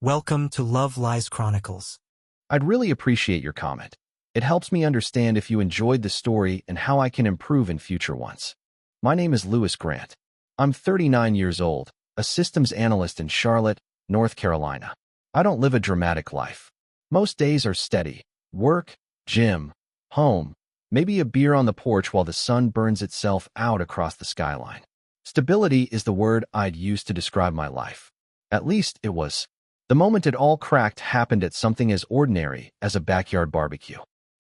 Welcome to Love Lies Chronicles. I'd really appreciate your comment. It helps me understand if you enjoyed the story and how I can improve in future ones. My name is Lewis Grant. I'm 39 years old, a systems analyst in Charlotte, North Carolina. I don't live a dramatic life. Most days are steady. Work, gym, home, maybe a beer on the porch while the sun burns itself out across the skyline. Stability is the word I'd use to describe my life. At least it was. The moment it all cracked happened at something as ordinary as a backyard barbecue.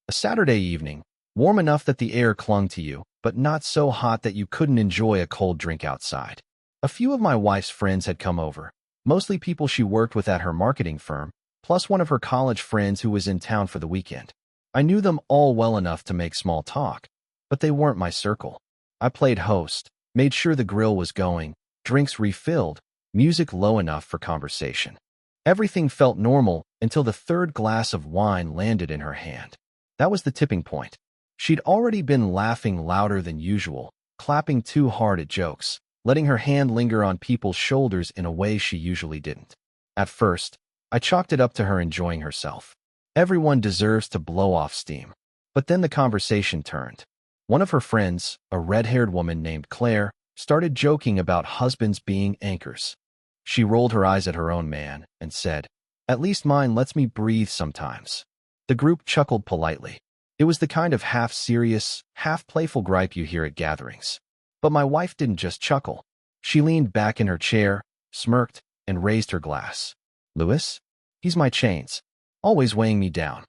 A Saturday evening, warm enough that the air clung to you, but not so hot that you couldn't enjoy a cold drink outside. A few of my wife's friends had come over, mostly people she worked with at her marketing firm, plus one of her college friends who was in town for the weekend. I knew them all well enough to make small talk, but they weren't my circle. I played host, made sure the grill was going, drinks refilled, music low enough for conversation. Everything felt normal until the third glass of wine landed in her hand. That was the tipping point. She'd already been laughing louder than usual, clapping too hard at jokes, letting her hand linger on people's shoulders in a way she usually didn't. At first, I chalked it up to her enjoying herself. Everyone deserves to blow off steam. But then the conversation turned. One of her friends, a red-haired woman named Claire, started joking about husbands being anchors. She rolled her eyes at her own man and said, "At least mine lets me breathe sometimes." The group chuckled politely. It was the kind of half-serious, half-playful gripe you hear at gatherings. But my wife didn't just chuckle. She leaned back in her chair, smirked, and raised her glass. "Lewis? He's my chains. Always weighing me down."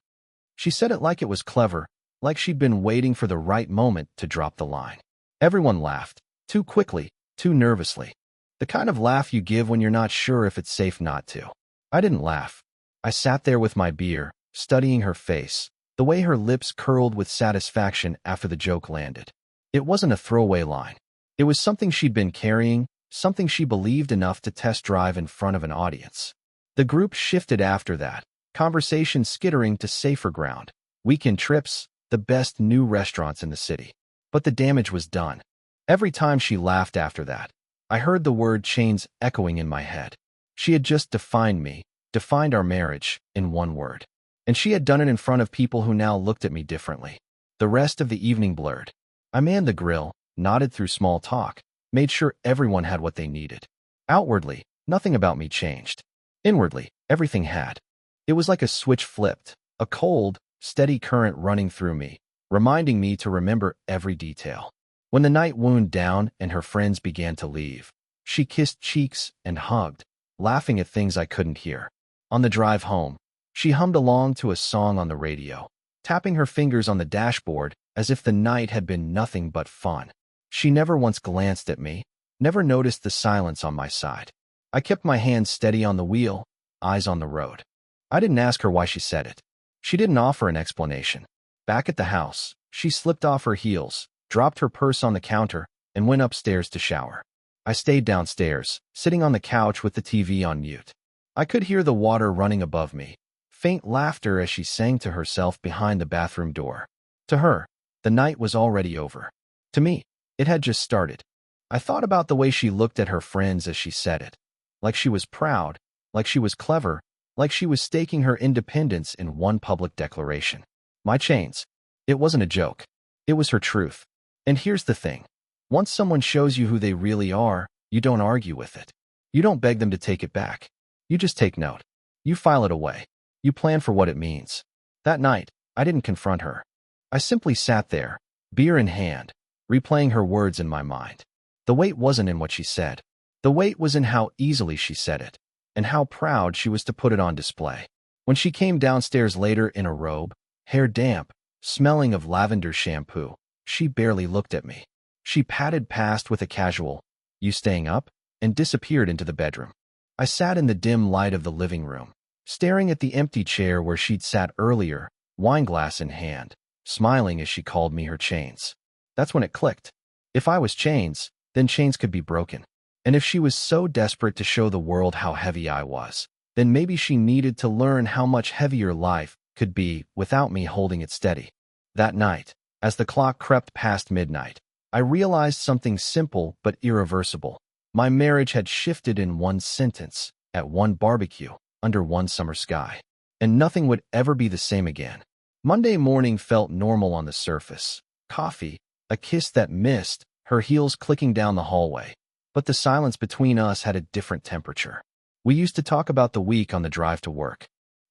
She said it like it was clever, like she'd been waiting for the right moment to drop the line. Everyone laughed, too quickly, too nervously. The kind of laugh you give when you're not sure if it's safe not to. I didn't laugh. I sat there with my beer, studying her face, the way her lips curled with satisfaction after the joke landed. It wasn't a throwaway line. It was something she'd been carrying, something she believed enough to test drive in front of an audience. The group shifted after that, conversation skittering to safer ground. Weekend trips, the best new restaurants in the city. But the damage was done. Every time she laughed after that, I heard the word chains echoing in my head. She had just defined me, defined our marriage, in one word. And she had done it in front of people who now looked at me differently. The rest of the evening blurred. I manned the grill, nodded through small talk, made sure everyone had what they needed. Outwardly, nothing about me changed. Inwardly, everything had. It was like a switch flipped, a cold, steady current running through me, reminding me to remember every detail. When the night wound down and her friends began to leave, she kissed cheeks and hugged, laughing at things I couldn't hear. On the drive home, she hummed along to a song on the radio, tapping her fingers on the dashboard as if the night had been nothing but fun. She never once glanced at me, never noticed the silence on my side. I kept my hands steady on the wheel, eyes on the road. I didn't ask her why she said it. She didn't offer an explanation. Back at the house, she slipped off her heels, dropped her purse on the counter, and went upstairs to shower. I stayed downstairs, sitting on the couch with the TV on mute. I could hear the water running above me, faint laughter as she sang to herself behind the bathroom door. To her, the night was already over. To me, it had just started. I thought about the way she looked at her friends as she said it. Like she was proud, like she was clever, like she was staking her independence in one public declaration. My chains. It wasn't a joke. It was her truth. And here's the thing. Once someone shows you who they really are, you don't argue with it. You don't beg them to take it back. You just take note. You file it away. You plan for what it means. That night, I didn't confront her. I simply sat there, beer in hand, replaying her words in my mind. The weight wasn't in what she said. The weight was in how easily she said it, and how proud she was to put it on display. When she came downstairs later in a robe, hair damp, smelling of lavender shampoo, she barely looked at me. She patted past with a casual, "You staying up?" and disappeared into the bedroom. I sat in the dim light of the living room, staring at the empty chair where she'd sat earlier, wineglass in hand, smiling as she called me her chains. That's when it clicked. If I was chains, then chains could be broken. And if she was so desperate to show the world how heavy I was, then maybe she needed to learn how much heavier life could be without me holding it steady. That night, as the clock crept past midnight, I realized something simple but irreversible. My marriage had shifted in one sentence, at one barbecue. under one summer sky. And nothing would ever be the same again. Monday morning felt normal on the surface. Coffee, a kiss that missed, her heels clicking down the hallway. But the silence between us had a different temperature. We used to talk about the week on the drive to work.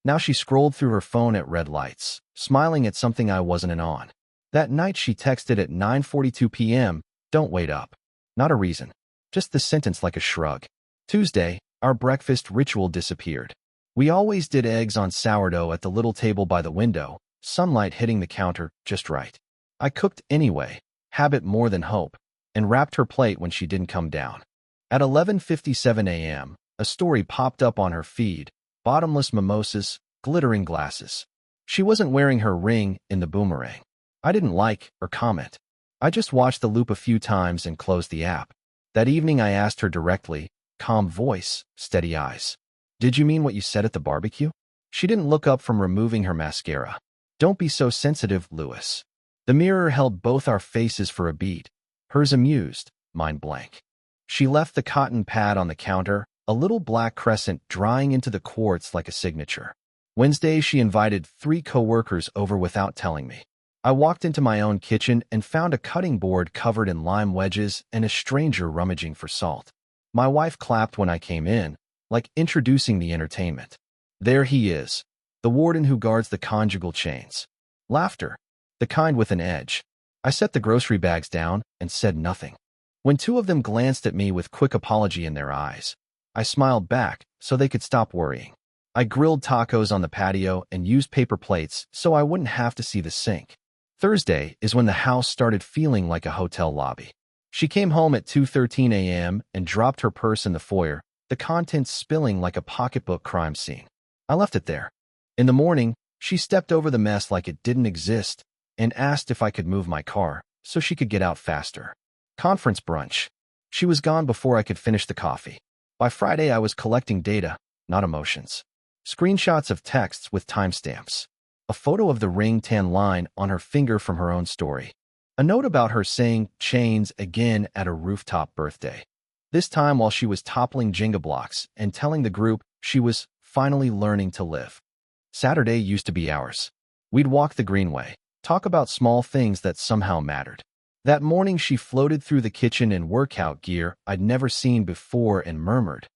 Now she scrolled through her phone at red lights, smiling at something I wasn't in on. That night she texted at 9:42 p.m., "Don't wait up." Not a reason. Just the sentence like a shrug. Tuesday, our breakfast ritual disappeared. We always did eggs on sourdough at the little table by the window, sunlight hitting the counter just right. I cooked anyway, habit more than hope, and wrapped her plate when she didn't come down. At 11:57 a.m., a story popped up on her feed, bottomless mimosas, glittering glasses. She wasn't wearing her ring in the boomerang. I didn't like or comment. I just watched the loop a few times and closed the app. That evening I asked her directly, calm voice, steady eyes. "Did you mean what you said at the barbecue?" She didn't look up from removing her mascara. "Don't be so sensitive, Lewis." The mirror held both our faces for a beat, hers amused, mine blank. She left the cotton pad on the counter, a little black crescent drying into the quartz like a signature. Wednesday, she invited 3 coworkers over without telling me. I walked into my own kitchen and found a cutting board covered in lime wedges and a stranger rummaging for salt. My wife clapped when I came in, like introducing the entertainment. There he is, the warden who guards the conjugal chains. Laughter, the kind with an edge. I set the grocery bags down and said nothing. When 2 of them glanced at me with quick apology in their eyes, I smiled back so they could stop worrying. I grilled tacos on the patio and used paper plates so I wouldn't have to see the sink. Thursday is when the house started feeling like a hotel lobby. She came home at 2:13 a.m. and dropped her purse in the foyer, the contents spilling like a pocketbook crime scene. I left it there. In the morning, she stepped over the mess like it didn't exist and asked if I could move my car so she could get out faster. Conference brunch. She was gone before I could finish the coffee. By Friday, I was collecting data, not emotions. Screenshots of texts with timestamps. A photo of the ring tan line on her finger from her own story. A note about her saying chains again at a rooftop birthday. This time while she was toppling Jenga blocks and telling the group she was finally learning to live. Saturday used to be ours. We'd walk the greenway, talk about small things that somehow mattered. That morning she floated through the kitchen in workout gear I'd never seen before and murmured,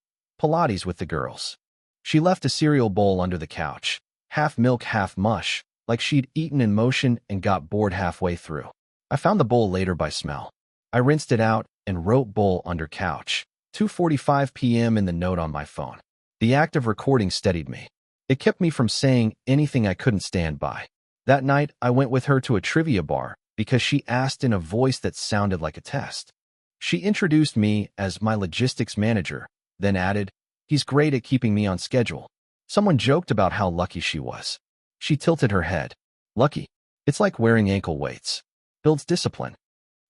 "Pilates with the girls." She left a cereal bowl under the couch, half milk, half mush, like she'd eaten in motion and got bored halfway through. I found the bowl later by smell. I rinsed it out and wrote bowl under couch. 2:45 p.m. in the note on my phone. The act of recording steadied me. It kept me from saying anything I couldn't stand by. That night, I went with her to a trivia bar because she asked in a voice that sounded like a test. She introduced me as my logistics manager, then added, "He's great at keeping me on schedule." Someone joked about how lucky she was. She tilted her head. "Lucky? It's like wearing ankle weights. Builds discipline."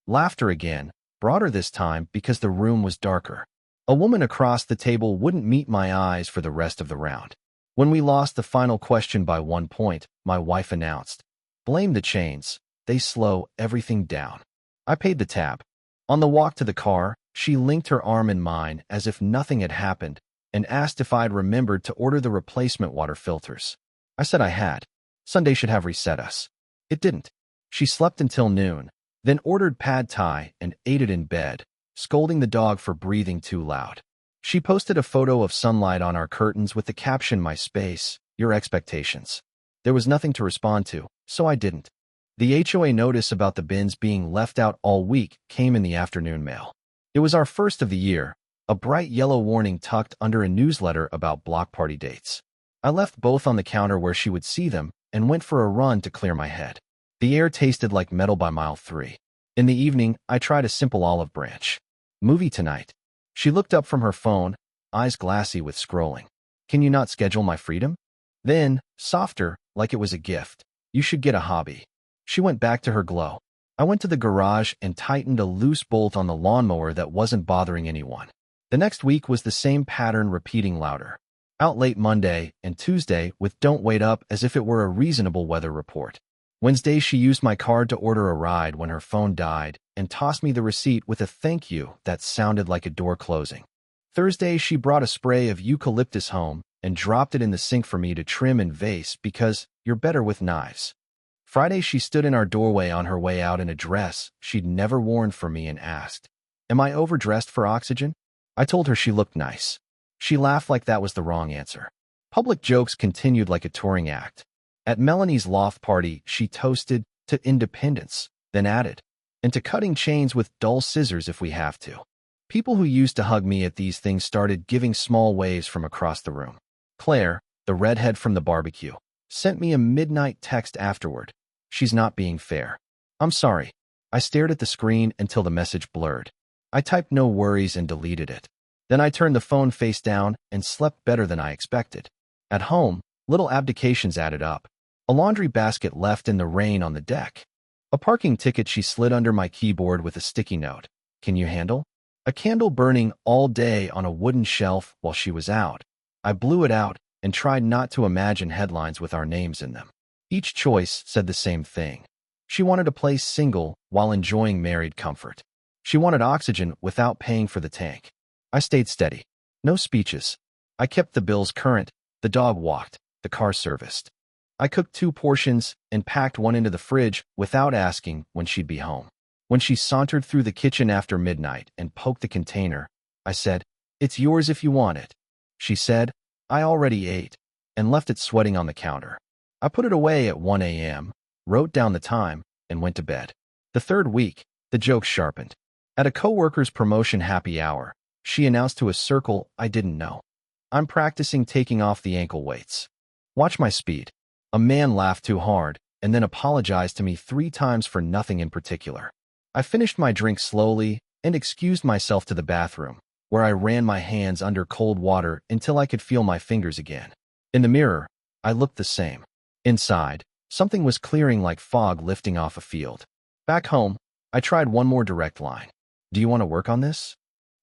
Laughter again, broader this time because the room was darker. A woman across the table wouldn't meet my eyes for the rest of the round. When we lost the final question by 1 point, my wife announced, "Blame the chains. They slow everything down." I paid the tab. On the walk to the car, she linked her arm in mine as if nothing had happened and asked if I'd remembered to order the replacement water filters. I said I had. Sunday should have reset us. It didn't. She slept until noon, then ordered pad thai and ate it in bed, scolding the dog for breathing too loud. She posted a photo of sunlight on our curtains with the caption, "My space, your expectations." There was nothing to respond to, so I didn't. The HOA notice about the bins being left out all week came in the afternoon mail. It was our first of the year, a bright yellow warning tucked under a newsletter about block party dates. I left both on the counter where she would see them and went for a run to clear my head. The air tasted like metal by mile 3. In the evening, I tried a simple olive branch. "Movie tonight." She looked up from her phone, eyes glassy with scrolling. "Can you not schedule my freedom?" Then, softer, like it was a gift, "You should get a hobby." She went back to her glow. I went to the garage and tightened a loose bolt on the lawnmower that wasn't bothering anyone. The next week was the same pattern repeating louder. Out late Monday and Tuesday with "Don't wait up" as if it were a reasonable weather report. Wednesday, she used my card to order a ride when her phone died and tossed me the receipt with a thank you that sounded like a door closing. Thursday, she brought a spray of eucalyptus home and dropped it in the sink for me to trim and vase because you're better with knives. Friday, she stood in our doorway on her way out in a dress she'd never worn for me and asked, "Am I overdressed for oxygen?" I told her she looked nice. She laughed like that was the wrong answer. Public jokes continued like a touring act. At Melanie's loft party, she toasted to independence, then added, "and to cutting chains with dull scissors if we have to." People who used to hug me at these things started giving small waves from across the room. Claire, the redhead from the barbecue, sent me a midnight text afterward. "She's not being fair. I'm sorry." I stared at the screen until the message blurred. I typed "no worries" and deleted it. Then I turned the phone face down and slept better than I expected. At home, little abdications added up. A laundry basket left in the rain on the deck. A parking ticket she slid under my keyboard with a sticky note. "Can you handle?" A candle burning all day on a wooden shelf while she was out. I blew it out and tried not to imagine headlines with our names in them. Each choice said the same thing. She wanted to play single while enjoying married comfort. She wanted oxygen without paying for the tank. I stayed steady. No speeches. I kept the bills current, the dog walked, the car serviced. I cooked 2 portions and packed one into the fridge without asking when she'd be home. When she sauntered through the kitchen after midnight and poked the container, I said, "It's yours if you want it." She said, "I already ate," and left it sweating on the counter. I put it away at 1 a.m., wrote down the time, and went to bed. The third week, the jokes sharpened. At a coworker's promotion happy hour, she announced to a circle I didn't know, "I'm practicing taking off the ankle weights. Watch my speed." A man laughed too hard and then apologized to me 3 times for nothing in particular. I finished my drink slowly and excused myself to the bathroom, where I ran my hands under cold water until I could feel my fingers again. In the mirror, I looked the same. Inside, something was clearing like fog lifting off a field. Back home, I tried one more direct line. "Do you want to work on this?"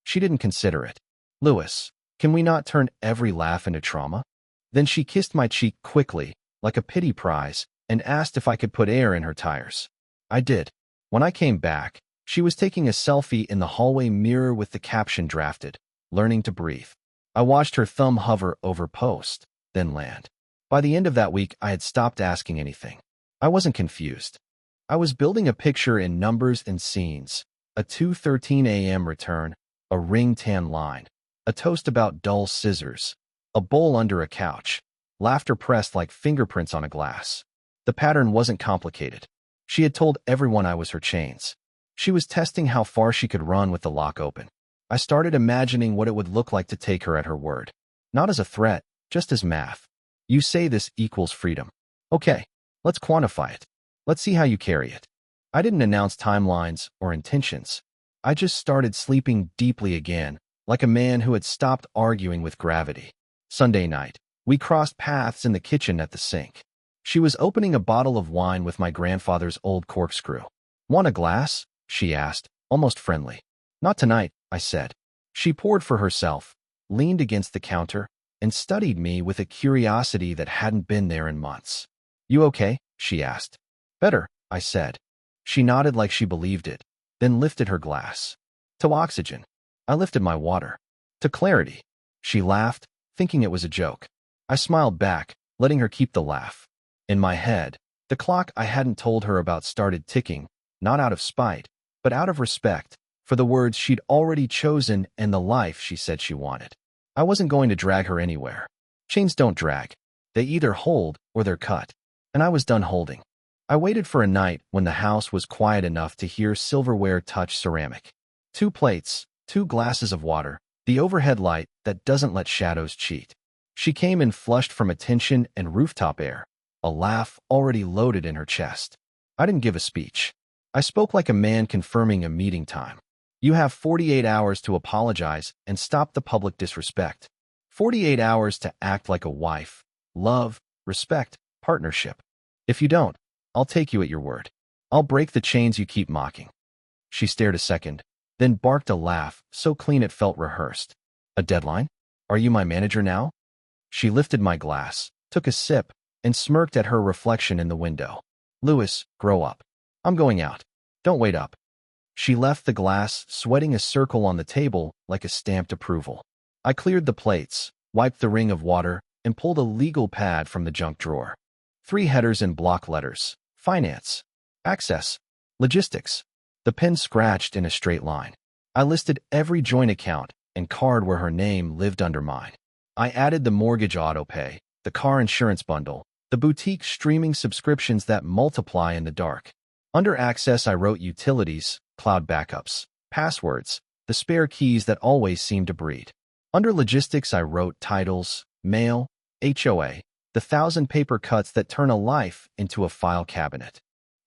She didn't consider it. "Louis, can we not turn every laugh into trauma?" Then she kissed my cheek quickly, like a pity prize, and asked if I could put air in her tires. I did. When I came back, she was taking a selfie in the hallway mirror with the caption drafted, "Learning to breathe." I watched her thumb hover over post, then land. By the end of that week, I had stopped asking anything. I wasn't confused. I was building a picture in numbers and scenes, a 2:13 a.m. return, a ring tan line, a toast about dull scissors, a bowl under a couch, laughter pressed like fingerprints on a glass. The pattern wasn't complicated. She had told everyone I was her chains. She was testing how far she could run with the lock open. I started imagining what it would look like to take her at her word. Not as a threat, just as math. "You say this equals freedom. Okay, let's quantify it. Let's see how you carry it." I didn't announce timelines or intentions. I just started sleeping deeply again, like a man who had stopped arguing with gravity. Sunday night, we crossed paths in the kitchen at the sink. She was opening a bottle of wine with my grandfather's old corkscrew. "Want a glass?" she asked, almost friendly. "Not tonight," I said. She poured for herself, leaned against the counter, and studied me with a curiosity that hadn't been there in months. "You okay?" she asked. "Better," I said. She nodded like she believed it, then lifted her glass. "To oxygen." I lifted my water. "To clarity." She laughed, thinking it was a joke. I smiled back, letting her keep the laugh. In my head, the clock I hadn't told her about started ticking, not out of spite, but out of respect for the words she'd already chosen and the life she said she wanted. I wasn't going to drag her anywhere. Chains don't drag. They either hold or they're cut. And I was done holding. I waited for a night when the house was quiet enough to hear silverware touch ceramic. 2 plates, 2 glasses of water, the overhead light that doesn't let shadows cheat. She came in flushed from attention and rooftop air, a laugh already loaded in her chest. I didn't give a speech. I spoke like a man confirming a meeting time. "You have 48 hours to apologize and stop the public disrespect. 48 hours to act like a wife, love, respect, partnership. If you don't, I'll take you at your word. I'll break the chains you keep mocking." She stared a second, then barked a laugh so clean it felt rehearsed. "A deadline? Are you my manager now?" She lifted my glass, took a sip, and smirked at her reflection in the window. "Louis, grow up. I'm going out. Don't wait up." She left the glass, sweating a circle on the table like a stamped approval. I cleared the plates, wiped the ring of water, and pulled a legal pad from the junk drawer. 3 headers in block letters: finance, access, logistics. The pen scratched in a straight line. I listed every joint account and card where her name lived under mine. I added the mortgage auto-pay, the car insurance bundle, the boutique streaming subscriptions that multiply in the dark. Under access, I wrote utilities, cloud backups, passwords, the spare keys that always seem to breed. Under logistics, I wrote titles, mail, HOA, the 1,000 paper cuts that turn a life into a file cabinet.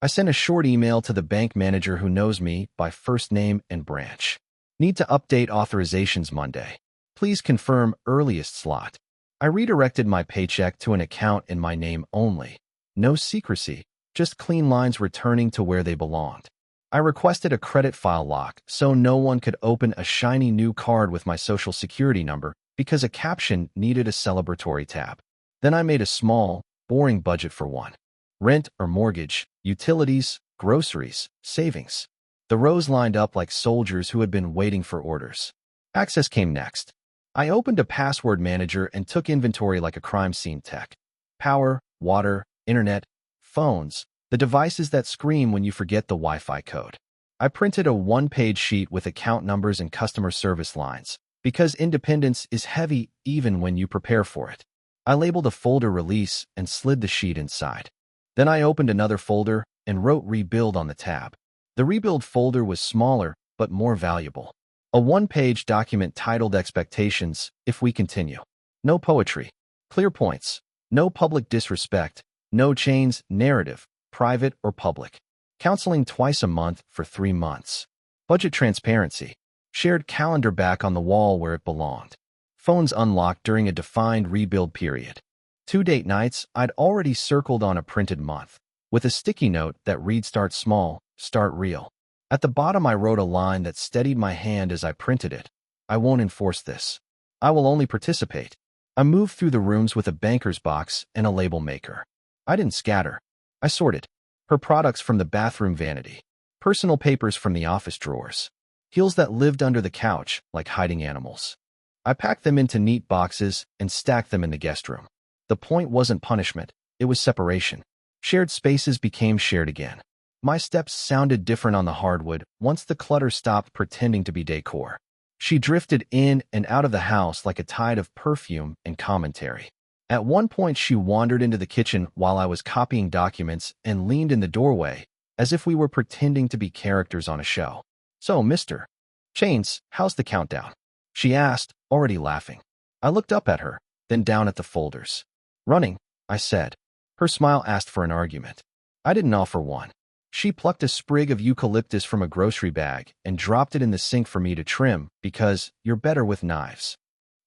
I sent a short email to the bank manager who knows me by first name and branch. Need to update authorizations Monday. Please confirm earliest slot. I redirected my paycheck to an account in my name only. No secrecy, just clean lines returning to where they belonged. I requested a credit file lock so no one could open a shiny new card with my social security number because a caption needed a celebratory tab. Then I made a small, boring budget for one. Rent or mortgage, utilities, groceries, savings. The rows lined up like soldiers who had been waiting for orders. Access came next. I opened a password manager and took inventory like a crime scene tech. Power, water, internet, phones, the devices that scream when you forget the Wi-Fi code. I printed a 1-page sheet with account numbers and customer service lines, because independence is heavy even when you prepare for it. I labeled a folder release and slid the sheet inside. Then I opened another folder and wrote rebuild on the tab. The rebuild folder was smaller but more valuable. A 1-page document titled Expectations, if we continue. No poetry. Clear points. No public disrespect. No chains, narrative, private or public. Counseling twice a month for 3 months. Budget transparency. Shared calendar back on the wall where it belonged. Phones unlocked during a defined rebuild period. 2 date nights I'd already circled on a printed month, with a sticky note that read start small, start real. At the bottom I wrote a line that steadied my hand as I printed it. I won't enforce this. I will only participate. I moved through the rooms with a banker's box and a label maker. I didn't scatter. I sorted. Her products from the bathroom vanity. Personal papers from the office drawers. Heels that lived under the couch like hiding animals. I packed them into neat boxes and stacked them in the guest room. The point wasn't punishment, it was separation. Shared spaces became shared again. My steps sounded different on the hardwood once the clutter stopped pretending to be decor. She drifted in and out of the house like a tide of perfume and commentary. At one point, she wandered into the kitchen while I was copying documents and leaned in the doorway, as if we were pretending to be characters on a show. "So, Mr. Chains, how's the countdown?" she asked, already laughing. I looked up at her, then down at the folders. "Running," I said. Her smile asked for an argument. I didn't offer one. She plucked a sprig of eucalyptus from a grocery bag and dropped it in the sink for me to trim because you're better with knives.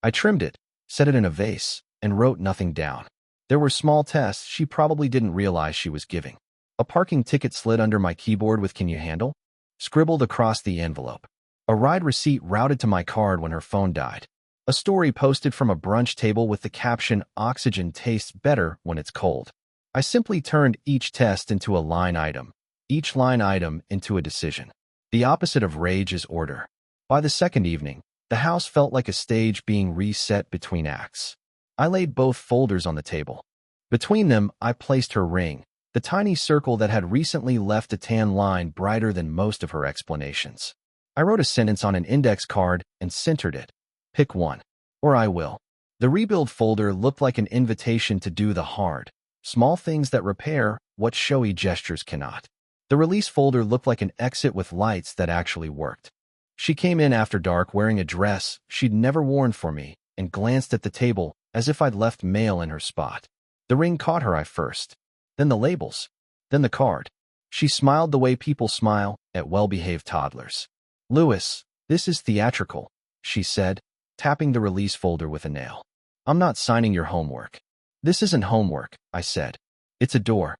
I trimmed it, set it in a vase, and wrote nothing down. There were small tests she probably didn't realize she was giving. A parking ticket slid under my keyboard with "Can you handle?" scribbled across the envelope. A ride receipt routed to my card when her phone died. A story posted from a brunch table with the caption, "Oxygen tastes better when it's cold." I simply turned each test into a line item, each line item into a decision. The opposite of rage is order. By the second evening, the house felt like a stage being reset between acts. I laid both folders on the table. Between them, I placed her ring, the tiny circle that had recently left a tan line brighter than most of her explanations. I wrote a sentence on an index card and centered it. Pick one, or I will. The rebuild folder looked like an invitation to do the hard, small things that repair what showy gestures cannot. The release folder looked like an exit with lights that actually worked. She came in after dark wearing a dress she'd never worn for me and glanced at the table as if I'd left mail in her spot. The ring caught her eye first, then the labels, then the card. She smiled the way people smile at well-behaved toddlers. "Louis, this is theatrical," she said, tapping the release folder with a nail. "I'm not signing your homework." "This isn't homework," I said. "It's a door."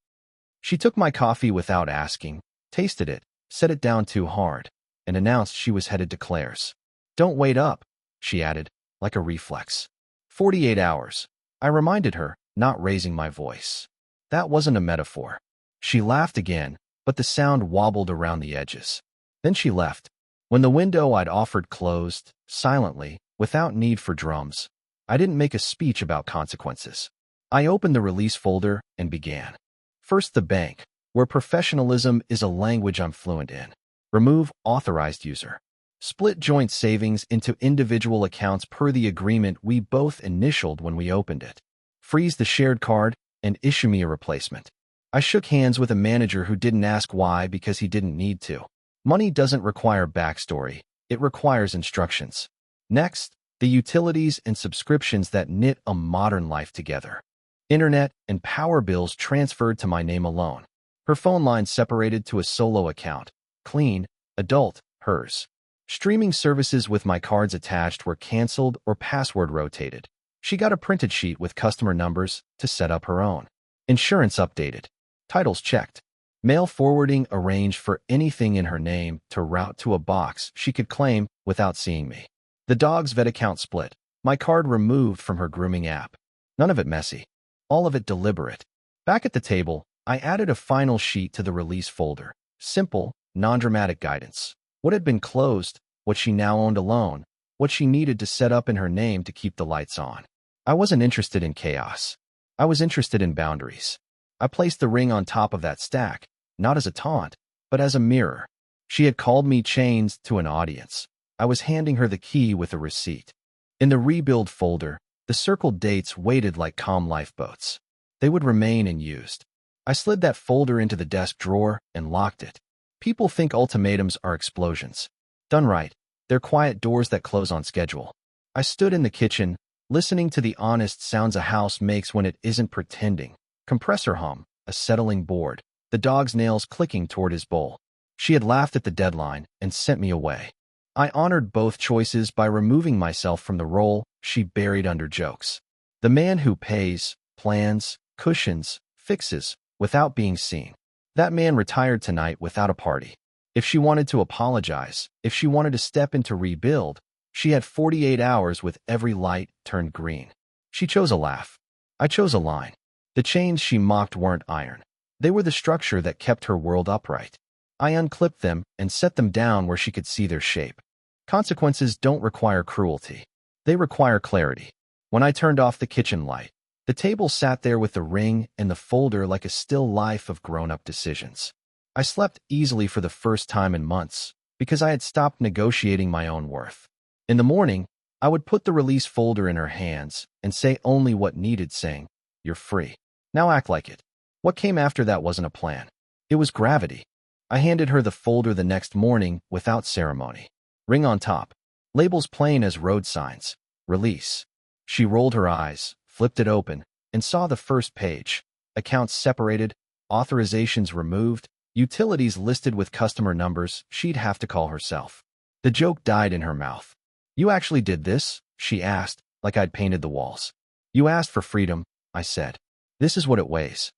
She took my coffee without asking, tasted it, set it down too hard, and announced she was headed to Claire's. "Don't wait up," she added, like a reflex. 48 hours. I reminded her, not raising my voice. That wasn't a metaphor. She laughed again, but the sound wobbled around the edges. Then she left. When the window I'd offered closed, silently, without need for drums, I didn't make a speech about consequences. I opened the release folder and began. First, the bank, where professionalism is a language I'm fluent in. Remove authorized user. Split joint savings into individual accounts per the agreement we both initialed when we opened it. Freeze the shared card and issue me a replacement. I shook hands with a manager who didn't ask why because he didn't need to. Money doesn't require backstory. It requires instructions. Next, the utilities and subscriptions that knit a modern life together. Internet and power bills transferred to my name alone. Her phone line separated to a solo account. Clean, adult, hers. Streaming services with my cards attached were canceled or password rotated. She got a printed sheet with customer numbers to set up her own. Insurance updated. Titles checked. Mail forwarding arranged for anything in her name to route to a box she could claim without seeing me. The dog's vet account split. My card removed from her grooming app. None of it messy. All of it deliberate. Back at the table, I added a final sheet to the release folder. Simple, non-dramatic guidance. What had been closed, what she now owned alone, what she needed to set up in her name to keep the lights on. I wasn't interested in chaos. I was interested in boundaries. I placed the ring on top of that stack, not as a taunt, but as a mirror. She had called me chains to an audience. I was handing her the key with a receipt. In the rebuild folder, the circled dates waited like calm lifeboats. They would remain unused. I slid that folder into the desk drawer and locked it. People think ultimatums are explosions. Done right, they're quiet doors that close on schedule. I stood in the kitchen, listening to the honest sounds a house makes when it isn't pretending. Compressor hum, a settling board, the dog's nails clicking toward his bowl. She had laughed at the deadline and sent me away. I honored both choices by removing myself from the role she buried under jokes. The man who pays, plans, cushions, fixes, without being seen. That man retired tonight without a party. If she wanted to apologize, if she wanted to step into rebuild, she had 48 hours with every light turned green. She chose a laugh. I chose a line. The chains she mocked weren't iron. They were the structure that kept her world upright. I unclipped them and set them down where she could see their shape. Consequences don't require cruelty. They require clarity. When I turned off the kitchen light, the table sat there with the ring and the folder like a still life of grown-up decisions. I slept easily for the first time in months because I had stopped negotiating my own worth. In the morning, I would put the release folder in her hands and say only what needed saying, "You're free. Now act like it." What came after that wasn't a plan. It was gravity. I handed her the folder the next morning without ceremony. Ring on top. Labels plain as road signs. Release. She rolled her eyes, flipped it open, and saw the first page. Accounts separated, authorizations removed, utilities listed with customer numbers she'd have to call herself. The joke died in her mouth. "You actually did this?" she asked, like I'd painted the walls. "You asked for freedom," I said. "This is what it weighs."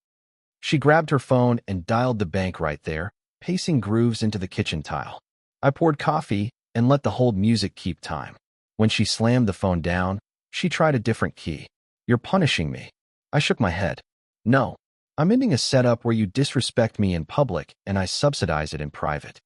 She grabbed her phone and dialed the bank right there, pacing grooves into the kitchen tile. I poured coffee and let the hold music keep time. When she slammed the phone down, she tried a different key. "You're punishing me." I shook my head. "No, I'm ending a setup where you disrespect me in public and I subsidize it in private."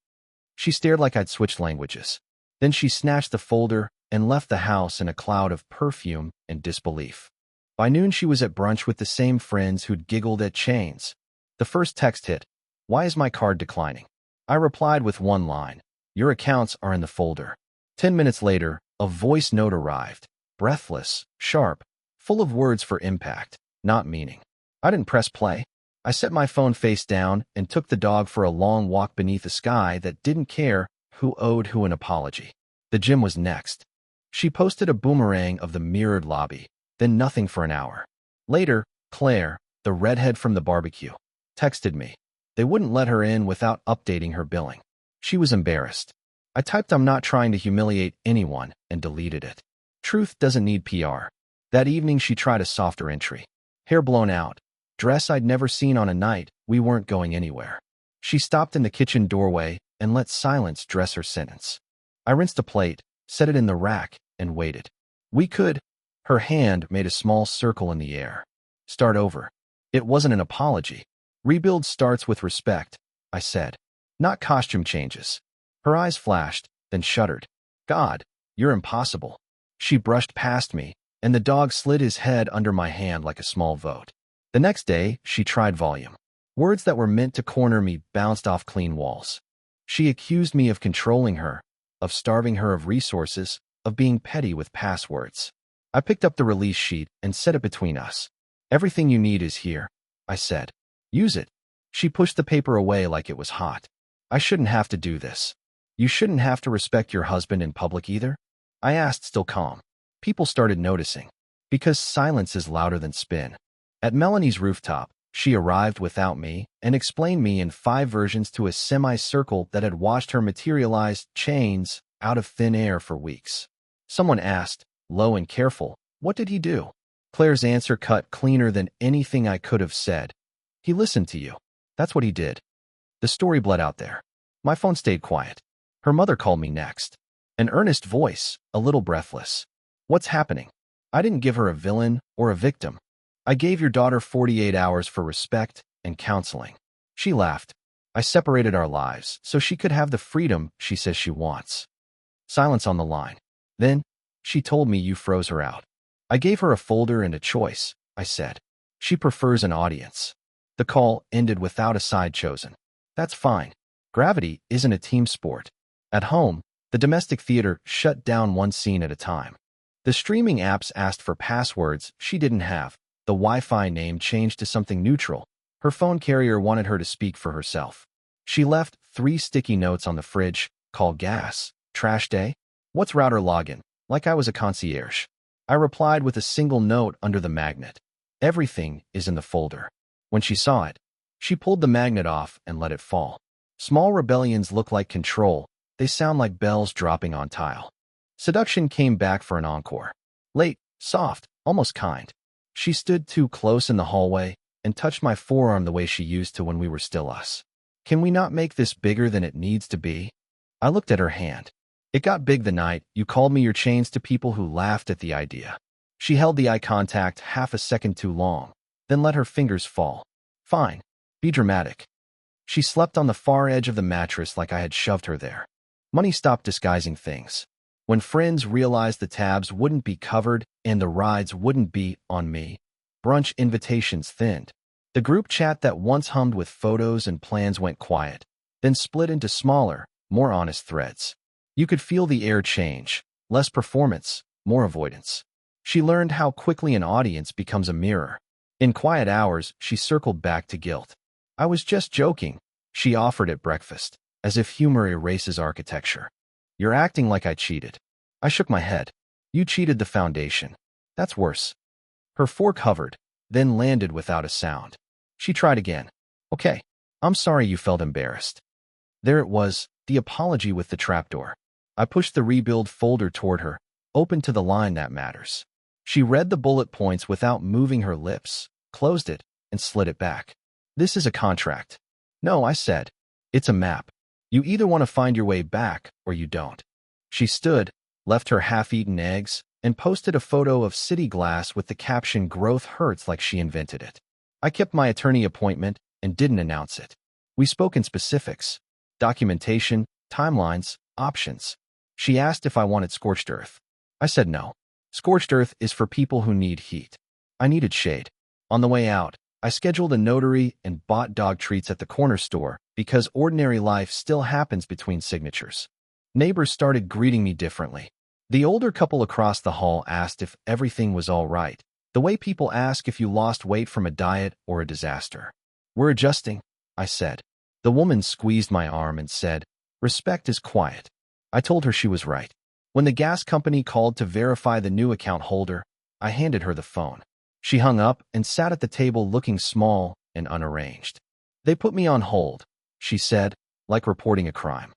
She stared like I'd switched languages. Then she snatched the folder and left the house in a cloud of perfume and disbelief. By noon, she was at brunch with the same friends who'd giggled at chains. The first text hit. "Why is my card declining?" I replied with one line. "Your accounts are in the folder." 10 minutes later, a voice note arrived. Breathless, sharp, full of words for impact, not meaning. I didn't press play. I set my phone face down and took the dog for a long walk beneath a sky that didn't care who owed who an apology. The gym was next. She posted a boomerang of the mirrored lobby, then nothing for an hour. Later, Claire, the redhead from the barbecue, texted me. They wouldn't let her in without updating her billing. She was embarrassed. I typed "I'm not trying to humiliate anyone" and deleted it. Truth doesn't need PR. That evening she tried a softer entry. Hair blown out. Dress I'd never seen on a night we weren't going anywhere. She stopped in the kitchen doorway and let silence dress her sentence. I rinsed a plate, set it in the rack, and waited. "We could." Her hand made a small circle in the air. "Start over." It wasn't an apology. "Rebuild starts with respect," I said. "Not costume changes." Her eyes flashed, then shuddered. "God, you're impossible." She brushed past me, and the dog slid his head under my hand like a small vote. The next day, she tried volume. Words that were meant to corner me bounced off clean walls. She accused me of controlling her, of starving her of resources, of being petty with passwords. I picked up the release sheet and set it between us. Everything you need is here, I said. Use it. She pushed the paper away like it was hot. I shouldn't have to do this. You shouldn't have to respect your husband in public either? I asked, still calm. People started noticing. Because silence is louder than spin. At Melanie's rooftop, she arrived without me and explained me in 5 versions to a semicircle that had watched her materialize chains out of thin air for weeks. Someone asked, low and careful, what did he do? Claire's answer cut cleaner than anything I could have said. He listened to you. That's what he did. The story bled out there. My phone stayed quiet. Her mother called me next. An earnest voice, a little breathless. What's happening? I didn't give her a villain or a victim. I gave your daughter 48 hours for respect and counseling. She laughed. I separated our lives so she could have the freedom she says she wants. Silence on the line. Then, she told me you froze her out. I gave her a folder and a choice, I said. She prefers an audience. The call ended without a side chosen. That's fine. Gravity isn't a team sport. At home, the domestic theater shut down one scene at a time. The streaming apps asked for passwords she didn't have. The Wi-Fi name changed to something neutral. Her phone carrier wanted her to speak for herself. She left 3 sticky notes on the fridge. Call gas. Trash day. What's router login? Like I was a concierge. I replied with a single note under the magnet. Everything is in the folder. When she saw it, she pulled the magnet off and let it fall. Small rebellions look like control. They sound like bells dropping on tile. Seduction came back for an encore. Late, soft, almost kind. She stood too close in the hallway and touched my forearm the way she used to when we were still us. Can we not make this bigger than it needs to be? I looked at her hand. It got big the night you called me your chains to people who laughed at the idea. She held the eye contact half a second too long, then let her fingers fall. Fine. Be dramatic. She slept on the far edge of the mattress like I had shoved her there. Money stopped disguising things. When friends realized the tabs wouldn't be covered and the rides wouldn't be on me, brunch invitations thinned. The group chat that once hummed with photos and plans went quiet, then split into smaller, more honest threads. You could feel the air change. Less performance, more avoidance. She learned how quickly an audience becomes a mirror. In quiet hours, she circled back to guilt. I was just joking, she offered at breakfast, as if humor erases architecture. You're acting like I cheated. I shook my head. You cheated the foundation. That's worse. Her fork hovered, then landed without a sound. She tried again. Okay, I'm sorry you felt embarrassed. There it was, the apology with the trapdoor. I pushed the rebuild folder toward her, open to the line that matters. She read the bullet points without moving her lips, closed it, and slid it back. This is a contract. No, I said. It's a map. You either want to find your way back or you don't. She stood, left her half-eaten eggs, and posted a photo of city glass with the caption "Growth hurts" like she invented it. I kept my attorney appointment and didn't announce it. We spoke in specifics. Documentation, timelines, options. She asked if I wanted scorched earth. I said no. Scorched earth is for people who need heat. I needed shade. On the way out, I scheduled a notary and bought dog treats at the corner store because ordinary life still happens between signatures. Neighbors started greeting me differently. The older couple across the hall asked if everything was all right, the way people ask if you lost weight from a diet or a disaster. We're adjusting, I said. The woman squeezed my arm and said, respect is quiet. I told her she was right. When the gas company called to verify the new account holder, I handed her the phone. She hung up and sat at the table looking small and unarranged. They put me on hold, she said, like reporting a crime.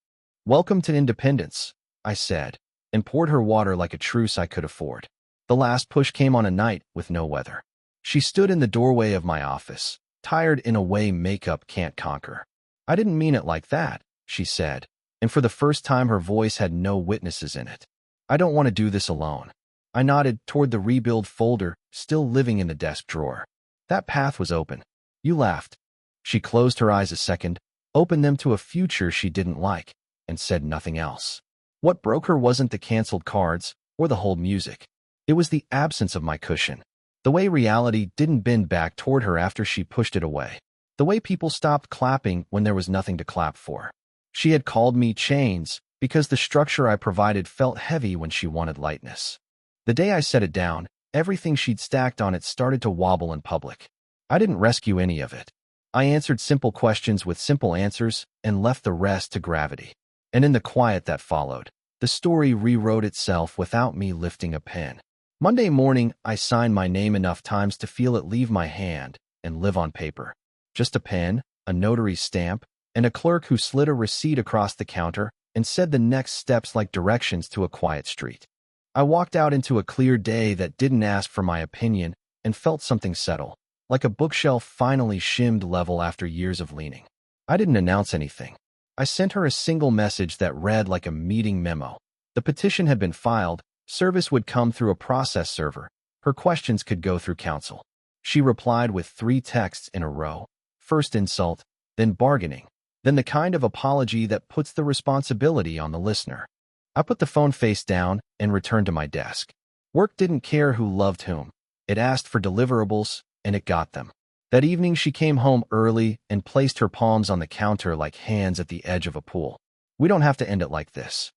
Welcome to independence, I said, and poured her water like a truce I could afford. The last push came on a night with no weather. She stood in the doorway of my office, tired in a way makeup can't conquer. I didn't mean it like that, she said, and for the first time her voice had no witnesses in it. I don't want to do this alone. I nodded toward the rebuild folder, still living in the desk drawer. That path was open. You laughed. She closed her eyes a second, opened them to a future she didn't like, and said nothing else. What broke her wasn't the canceled cards or the hold music. It was the absence of my cushion. The way reality didn't bend back toward her after she pushed it away. The way people stopped clapping when there was nothing to clap for. She had called me chains because the structure I provided felt heavy when she wanted lightness. The day I set it down, everything she'd stacked on it started to wobble in public. I didn't rescue any of it. I answered simple questions with simple answers and left the rest to gravity. And in the quiet that followed, the story rewrote itself without me lifting a pen. Monday morning, I signed my name enough times to feel it leave my hand and live on paper. Just a pen, a notary's stamp, and a clerk who slid a receipt across the counter and said the next steps like directions to a quiet street. I walked out into a clear day that didn't ask for my opinion and felt something settle, like a bookshelf finally shimmed level after years of leaning. I didn't announce anything. I sent her a single message that read like a meeting memo. The petition had been filed, service would come through a process server, her questions could go through counsel. She replied with 3 texts in a row. First insult, then bargaining, then the kind of apology that puts the responsibility on the listener. I put the phone face down and returned to my desk. Work didn't care who loved whom. It asked for deliverables, and it got them. That evening she came home early and placed her palms on the counter like hands at the edge of a pool. We don't have to end it like this.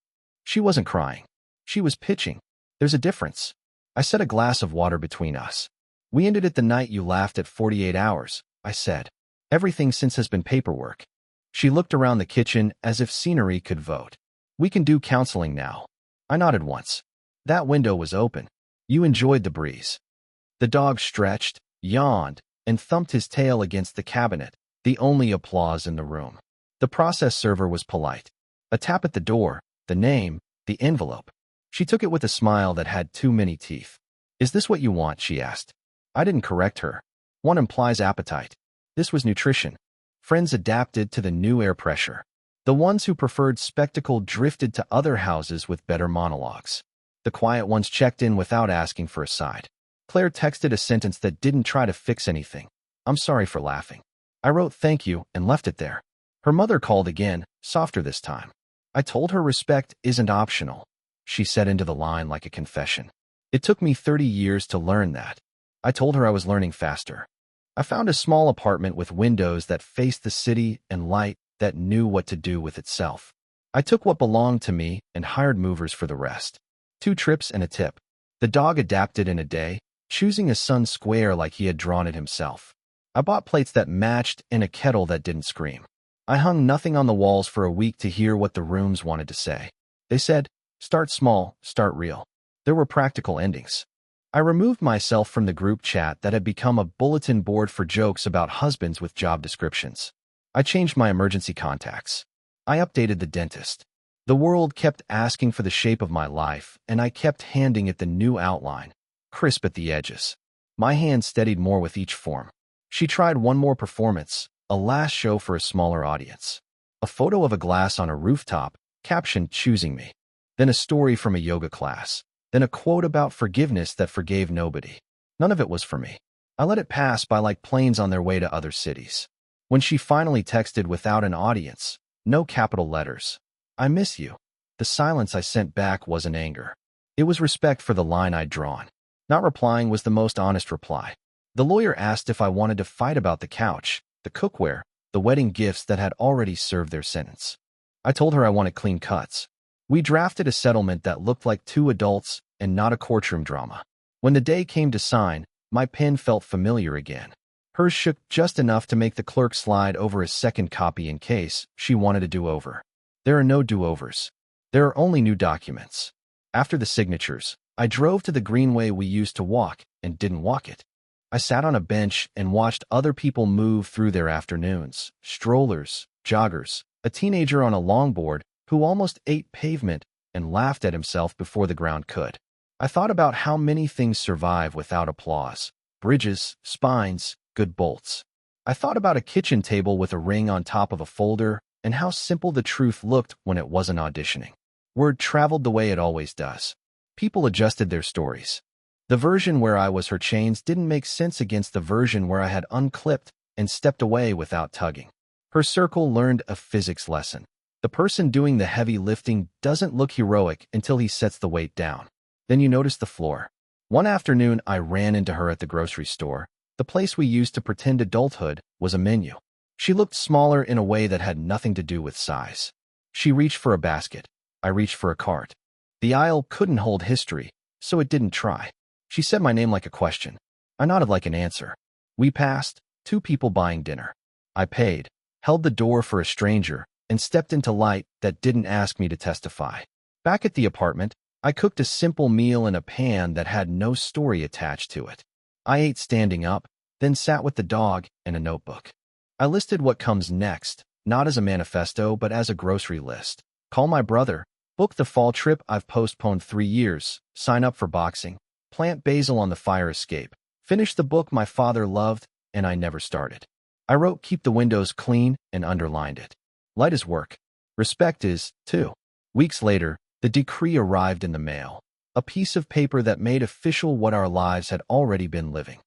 She wasn't crying. She was pitching. There's a difference. I set a glass of water between us. We ended it the night you laughed at 48 hours, I said. Everything since has been paperwork. She looked around the kitchen as if scenery could vote. We can do counseling now. I nodded once. That window was open. You enjoyed the breeze. The dog stretched, yawned, and thumped his tail against the cabinet, the only applause in the room. The process server was polite. A tap at the door, the name, the envelope. She took it with a smile that had too many teeth. Is this what you want? She asked. I didn't correct her. One implies appetite. This was nutrition. Friends adapted to the new air pressure. The ones who preferred spectacle drifted to other houses with better monologues. The quiet ones checked in without asking for a side. Claire texted a sentence that didn't try to fix anything. I'm sorry for laughing. I wrote thank you and left it there. Her mother called again, softer this time. I told her respect isn't optional. She said into the line like a confession. It took me 30 years to learn that. I told her I was learning faster. I found a small apartment with windows that faced the city and light that knew what to do with itself. I took what belonged to me and hired movers for the rest. 2 trips and a tip. The dog adapted in a day, choosing a sun square like he had drawn it himself. I bought plates that matched and a kettle that didn't scream. I hung nothing on the walls for a week to hear what the rooms wanted to say. They said, start small, start real. There were practical endings. I removed myself from the group chat that had become a bulletin board for jokes about husbands with job descriptions. I changed my emergency contacts. I updated the dentist. The world kept asking for the shape of my life, and I kept handing it the new outline, crisp at the edges. My hand steadied more with each form. She tried one more performance, a last show for a smaller audience. A photo of a glass on a rooftop, captioned choosing me. Then a story from a yoga class. Then a quote about forgiveness that forgave nobody. None of it was for me. I let it pass by like planes on their way to other cities. When she finally texted without an audience, no capital letters, I miss you. The silence I sent back wasn't anger. It was respect for the line I'd drawn. Not replying was the most honest reply. The lawyer asked if I wanted to fight about the couch, the cookware, the wedding gifts that had already served their sentence. I told her I wanted clean cuts. We drafted a settlement that looked like 2 adults and not a courtroom drama. When the day came to sign, my pen felt familiar again. Hers shook just enough to make the clerk slide over a second copy in case she wanted a do-over. There are no do-overs. There are only new documents. After the signatures, I drove to the greenway we used to walk and didn't walk it. I sat on a bench and watched other people move through their afternoons, strollers, joggers, a teenager on a longboard who almost ate pavement and laughed at himself before the ground could. I thought about how many things survive without applause. Bridges, spines, good bolts. I thought about a kitchen table with a ring on top of a folder and how simple the truth looked when it wasn't auditioning. Word traveled the way it always does. People adjusted their stories. The version where I was her chains didn't make sense against the version where I had unclipped and stepped away without tugging. Her circle learned a physics lesson. The person doing the heavy lifting doesn't look heroic until he sets the weight down. Then you notice the floor. One afternoon, I ran into her at the grocery store. The place we used to pretend adulthood was a menu. She looked smaller in a way that had nothing to do with size. She reached for a basket. I reached for a cart. The aisle couldn't hold history, so it didn't try. She said my name like a question. I nodded like an answer. We passed, two people buying dinner. I paid, held the door for a stranger, and stepped into light that didn't ask me to testify. Back at the apartment, I cooked a simple meal in a pan that had no story attached to it. I ate standing up, then sat with the dog and a notebook. I listed what comes next, not as a manifesto but as a grocery list. Call my brother, book the fall trip I've postponed 3 years, sign up for boxing, plant basil on the fire escape, finish the book my father loved and I never started. I wrote keep the windows clean and underlined it. Light is work. Respect is, too. Weeks later, the decree arrived in the mail, a piece of paper that made official what our lives had already been living.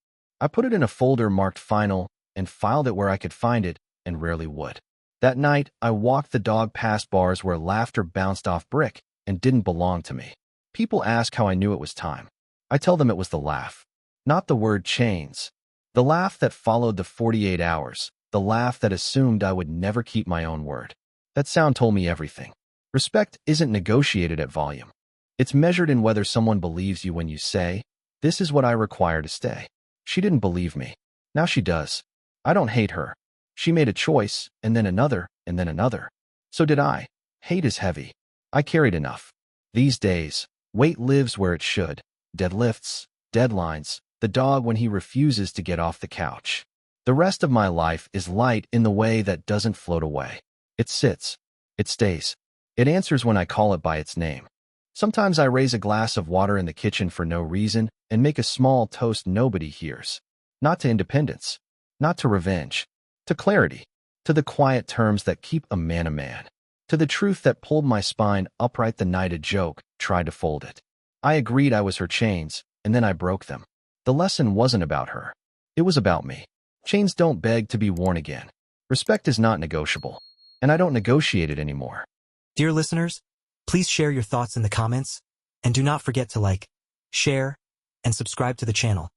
I put it in a folder marked final and filed it where I could find it and rarely would. That night, I walked the dog past bars where laughter bounced off brick and didn't belong to me. People ask how I knew it was time. I tell them it was the laugh, not the word chains. The laugh that followed the 48 hours, the laugh that assumed I would never keep my own word. That sound told me everything. Respect isn't negotiated at volume. It's measured in whether someone believes you when you say, this is what I require to stay. She didn't believe me. Now she does. I don't hate her. She made a choice, and then another, and then another. So did I. Hate is heavy. I carried enough. These days, weight lives where it should. Deadlifts, deadlines, the dog when he refuses to get off the couch. The rest of my life is light in the way that doesn't float away. It sits. It stays. It answers when I call it by its name. Sometimes I raise a glass of water in the kitchen for no reason and make a small toast nobody hears. Not to independence. Not to revenge. To clarity. To the quiet terms that keep a man. To the truth that pulled my spine upright the night a joke tried to fold it. I agreed I was her chains, and then I broke them. The lesson wasn't about her. It was about me. Chains don't beg to be worn again. Respect is not negotiable. And I don't negotiate it anymore. Dear listeners, please share your thoughts in the comments, and do not forget to like, share, and subscribe to the channel.